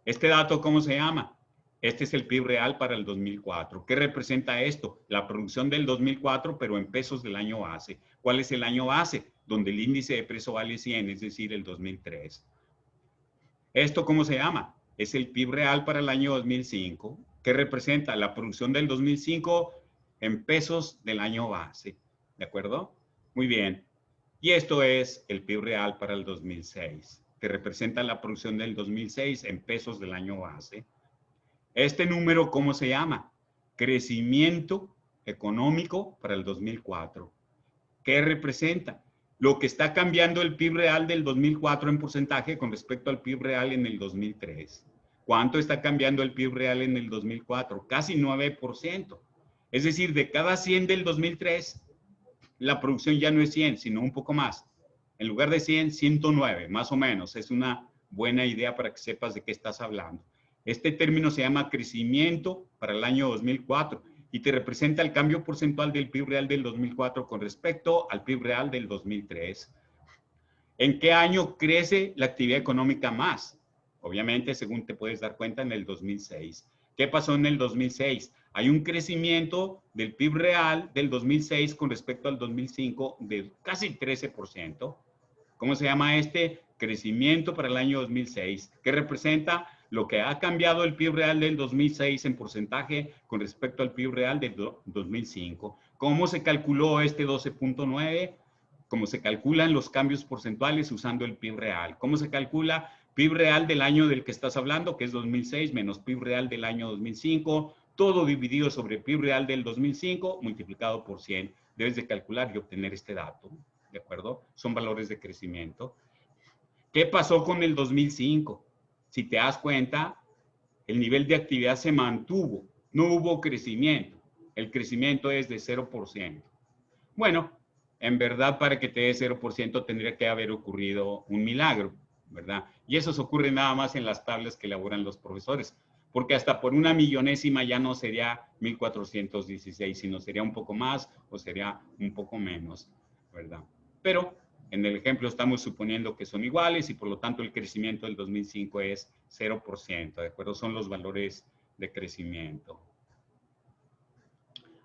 ¿Este dato cómo se llama? Este es el PIB real para el 2004. ¿Qué representa esto? La producción del 2004, pero en pesos del año base. ¿Cuál es el año base? Donde el índice de precio vale 100, es decir, el 2003. ¿Esto cómo se llama? Es el PIB real para el año 2005, que representa la producción del 2005 en pesos del año base. ¿De acuerdo? Muy bien. Y esto es el PIB real para el 2006, que representa la producción del 2006 en pesos del año base. Este número, ¿cómo se llama? Crecimiento económico para el 2004. ¿Qué representa? Lo que está cambiando el PIB real del 2004 en porcentaje con respecto al PIB real en el 2003. ¿Cuánto está cambiando el PIB real en el 2004? Casi 9%. Es decir, de cada 100 del 2003, la producción ya no es 100, sino un poco más. En lugar de 100, 109, más o menos. Es una buena idea para que sepas de qué estás hablando. Este término se llama crecimiento para el año 2004 y te representa el cambio porcentual del PIB real del 2004 con respecto al PIB real del 2003. ¿En qué año crece la actividad económica más? Obviamente, según te puedes dar cuenta, en el 2006. ¿Qué pasó en el 2006? Hay un crecimiento del PIB real del 2006 con respecto al 2005 de casi 13%. ¿Cómo se llama este? Crecimiento para el año 2006, que representa lo que ha cambiado el PIB real del 2006 en porcentaje con respecto al PIB real del 2005. ¿Cómo se calculó este 12.9? ¿Cómo se calculan los cambios porcentuales usando el PIB real? ¿Cómo se calcula PIB real del año del que estás hablando, que es 2006, menos PIB real del año 2005? Todo dividido sobre PIB real del 2005 multiplicado por 100. Debes de calcular y obtener este dato. ¿De acuerdo? Son valores de crecimiento. ¿Qué pasó con el 2005? Si te das cuenta, el nivel de actividad se mantuvo. No hubo crecimiento. El crecimiento es de 0%. Bueno, en verdad para que te dé 0% tendría que haber ocurrido un milagro, ¿verdad? Y eso ocurre nada más en las tablas que elaboran los profesores. Porque hasta por una millonésima ya no sería 1416, sino sería un poco más o sería un poco menos, ¿verdad? Pero en el ejemplo estamos suponiendo que son iguales y por lo tanto el crecimiento del 2005 es 0%, ¿de acuerdo? Son los valores de crecimiento.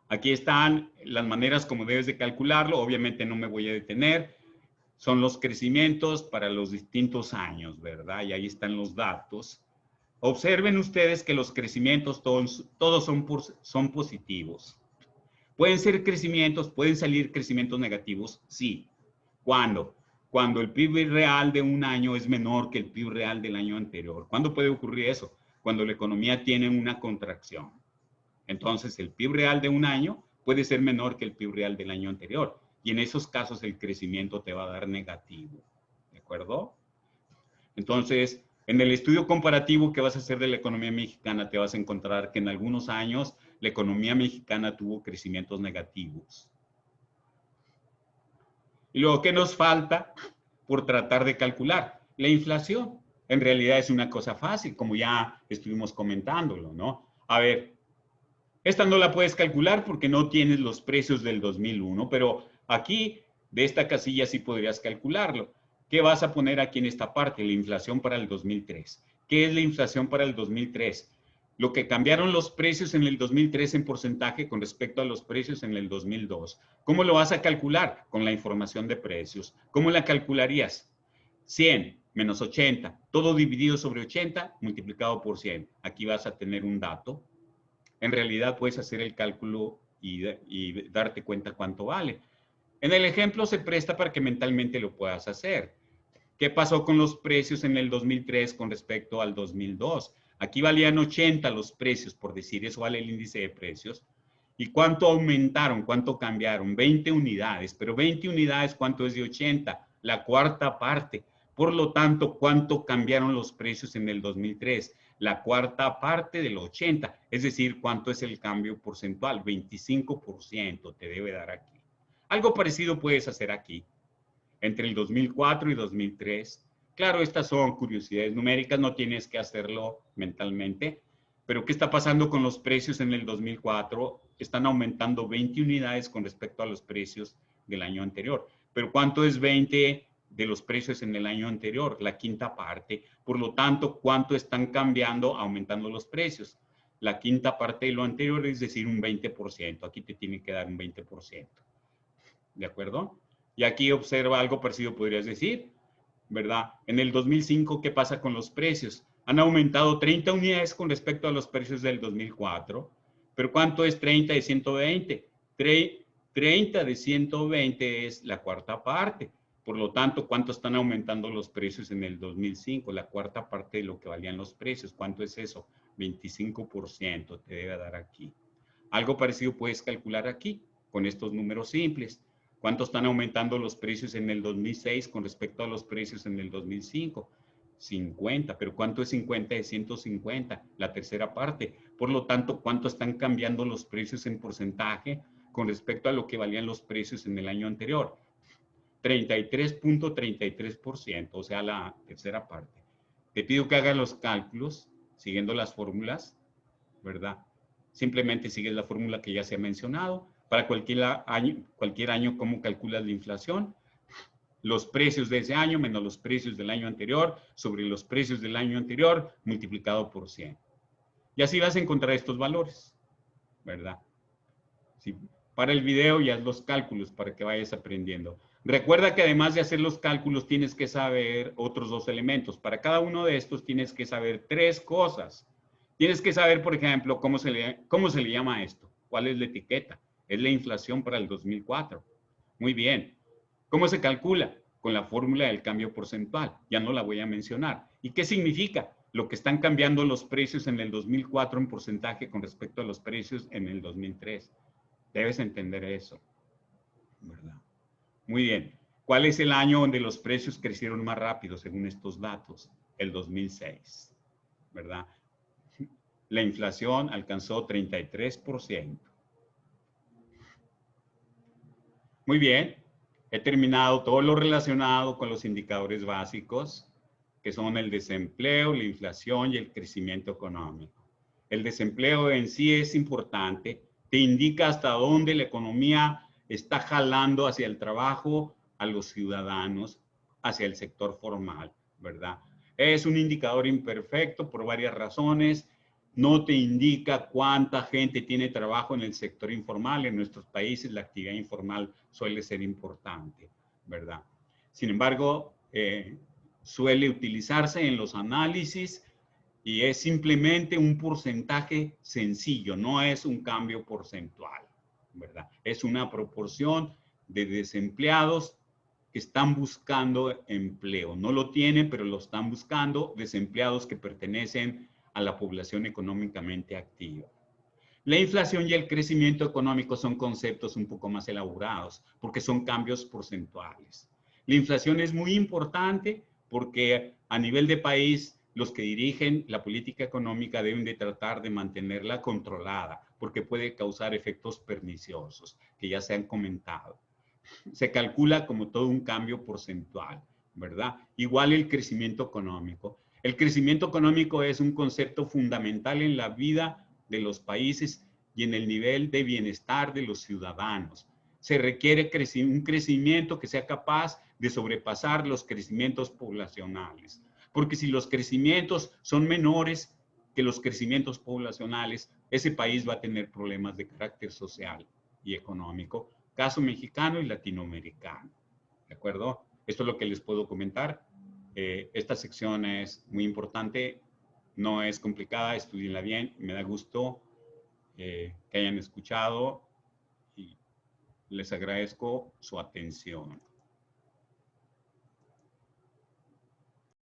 Aquí están las maneras como debes de calcularlo. Obviamente no me voy a detener. Son los crecimientos para los distintos años, ¿verdad? Y ahí están los datos. Observen ustedes que los crecimientos todos son positivos. ¿Pueden ser crecimientos, pueden salir crecimientos negativos? Sí. ¿Cuándo? Cuando el PIB real de un año es menor que el PIB real del año anterior. ¿Cuándo puede ocurrir eso? Cuando la economía tiene una contracción. Entonces, el PIB real de un año puede ser menor que el PIB real del año anterior. Y en esos casos el crecimiento te va a dar negativo. ¿De acuerdo? Entonces, en el estudio comparativo que vas a hacer de la economía mexicana, te vas a encontrar que en algunos años la economía mexicana tuvo crecimientos negativos. Y luego, ¿qué nos falta por tratar de calcular? La inflación. En realidad es una cosa fácil, como ya estuvimos comentándolo, ¿no? A ver, esta no la puedes calcular porque no tienes los precios del 2001, pero aquí, de esta casilla, sí podrías calcularlo. ¿Qué vas a poner aquí en esta parte? La inflación para el 2003. ¿Qué es la inflación para el 2003? Lo que cambiaron los precios en el 2003 en porcentaje con respecto a los precios en el 2002. ¿Cómo lo vas a calcular? Con la información de precios. ¿Cómo la calcularías? 100 menos 80, todo dividido sobre 80 multiplicado por 100. Aquí vas a tener un dato. En realidad puedes hacer el cálculo y darte cuenta cuánto vale. En el ejemplo se presta para que mentalmente lo puedas hacer. ¿Qué pasó con los precios en el 2003 con respecto al 2002? Aquí valían 80 los precios, por decir, eso vale el índice de precios. ¿Y cuánto aumentaron? ¿Cuánto cambiaron? 20 unidades, pero 20 unidades, ¿cuánto es de 80? La cuarta parte. Por lo tanto, ¿cuánto cambiaron los precios en el 2003? La cuarta parte del 80, es decir, ¿cuánto es el cambio porcentual? 25% te debe dar aquí. Algo parecido puedes hacer aquí entre el 2004 y 2003. Claro, estas son curiosidades numéricas, no tienes que hacerlo mentalmente, pero ¿qué está pasando con los precios en el 2004? Están aumentando 20 unidades con respecto a los precios del año anterior. Pero ¿cuánto es 20 de los precios en el año anterior? La quinta parte. Por lo tanto, ¿cuánto están cambiando, aumentando los precios? La quinta parte de lo anterior, es decir, un 20%. Aquí te tiene que dar un 20%. ¿De acuerdo? Y aquí observa algo parecido, podrías decir, ¿verdad? En el 2005, ¿qué pasa con los precios? Han aumentado 30 unidades con respecto a los precios del 2004, pero ¿cuánto es 30 de 120? 30 de 120 es la cuarta parte. Por lo tanto, ¿cuánto están aumentando los precios en el 2005? La cuarta parte de lo que valían los precios. ¿Cuánto es eso? 25% te debe dar aquí. Algo parecido puedes calcular aquí con estos números simples. ¿Cuánto están aumentando los precios en el 2006 con respecto a los precios en el 2005? 50, pero ¿cuánto es 50 de 150? La tercera parte. Por lo tanto, ¿cuánto están cambiando los precios en porcentaje con respecto a lo que valían los precios en el año anterior? 33.33%, o sea, la tercera parte. Te pido que hagas los cálculos siguiendo las fórmulas, ¿verdad? Simplemente sigues la fórmula que ya se ha mencionado. Para cualquier año, ¿cómo calculas la inflación? Los precios de ese año menos los precios del año anterior sobre los precios del año anterior multiplicado por 100. Y así vas a encontrar estos valores, ¿verdad? Sí, para el video y haz los cálculos para que vayas aprendiendo. Recuerda que además de hacer los cálculos tienes que saber otros dos elementos. Para cada uno de estos tienes que saber tres cosas. Tienes que saber, por ejemplo, cómo se le llama esto. ¿Cuál es la etiqueta? Es la inflación para el 2004. Muy bien. ¿Cómo se calcula? Con la fórmula del cambio porcentual. Ya no la voy a mencionar. ¿Y qué significa? Lo que están cambiando los precios en el 2004 en porcentaje con respecto a los precios en el 2003. Debes entender eso, ¿verdad? Muy bien. ¿Cuál es el año donde los precios crecieron más rápido según estos datos? El 2006, ¿verdad? La inflación alcanzó 33%. Muy bien. He terminado todo lo relacionado con los indicadores básicos, que son el desempleo, la inflación y el crecimiento económico. El desempleo en sí es importante, te indica hasta dónde la economía está jalando hacia el trabajo a los ciudadanos, hacia el sector formal, ¿verdad? Es un indicador imperfecto por varias razones. No te indica cuánta gente tiene trabajo en el sector informal. En nuestros países la actividad informal suele ser importante, ¿verdad? Sin embargo, suele utilizarse en los análisis y es simplemente un porcentaje sencillo, no es un cambio porcentual, ¿verdad? Es una proporción de desempleados que están buscando empleo. No lo tienen, pero lo están buscando, desempleados que pertenecen a la población económicamente activa. La inflación y el crecimiento económico son conceptos un poco más elaborados porque son cambios porcentuales. La inflación es muy importante porque a nivel de país los que dirigen la política económica deben de tratar de mantenerla controlada porque puede causar efectos perniciosos que ya se han comentado. Se calcula como todo un cambio porcentual, ¿verdad? Igual el crecimiento económico. El crecimiento económico es un concepto fundamental en la vida de los países y en el nivel de bienestar de los ciudadanos. Se requiere un crecimiento que sea capaz de sobrepasar los crecimientos poblacionales. Porque si los crecimientos son menores que los crecimientos poblacionales, ese país va a tener problemas de carácter social y económico, caso mexicano y latinoamericano. ¿De acuerdo? Esto es lo que les puedo comentar. Esta sección es muy importante, no es complicada, estudienla bien. Me da gusto que hayan escuchado y les agradezco su atención.